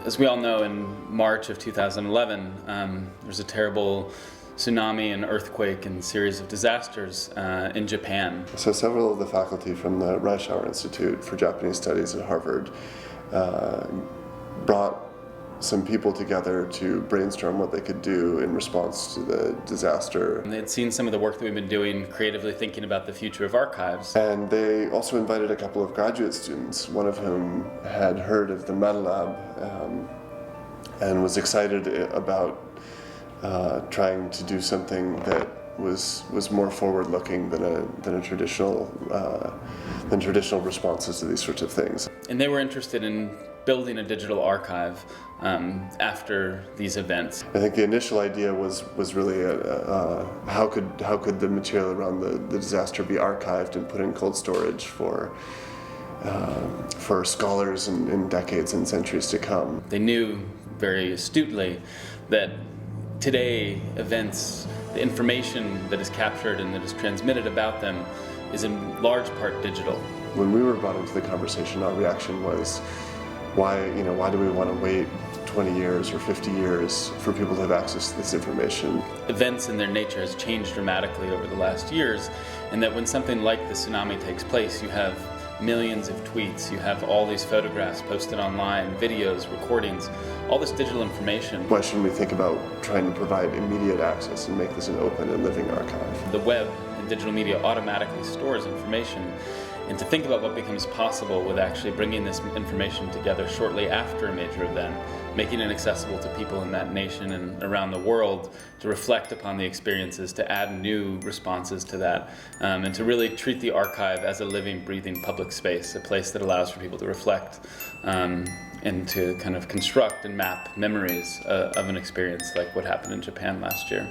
As we all know, in March of 2011, there was a terrible tsunami and earthquake and series of disasters in Japan. So several of the faculty from the Reischauer Institute for Japanese Studies at Harvard brought some people together to brainstorm what they could do in response to the disaster. And they had seen some of the work that we've been doing, creatively thinking about the future of archives. And they also invited a couple of graduate students, one of whom had heard of the Meta Lab and was excited about trying to do something that was more forward-looking than traditional responses to these sorts of things. And they were interested in building a digital archive after these events. I think the initial idea was really how could the material around the disaster be archived and put in cold storage for scholars in decades and centuries to come. They knew very astutely that today events, the information that is captured and that is transmitted about them is in large part digital. When we were brought into the conversation, our reaction was, why do we want to wait 20 years or 50 years for people to have access to this information? Events in their nature has changed dramatically over the last years, and that when something like the tsunami takes place, you have millions of tweets, you have all these photographs posted online, videos, recordings, all this digital information. Why shouldn't we think about trying to provide immediate access and make this an open and living archive? The web and digital media automatically stores information, and to think about what becomes possible with actually bringing this information together shortly after a major event, making it accessible to people in that nation and around the world to reflect upon the experiences, to add new responses to that, and to really treat the archive as a living, breathing public space, a place that allows for people to reflect and to kind of construct and map memories of an experience like what happened in Japan last year.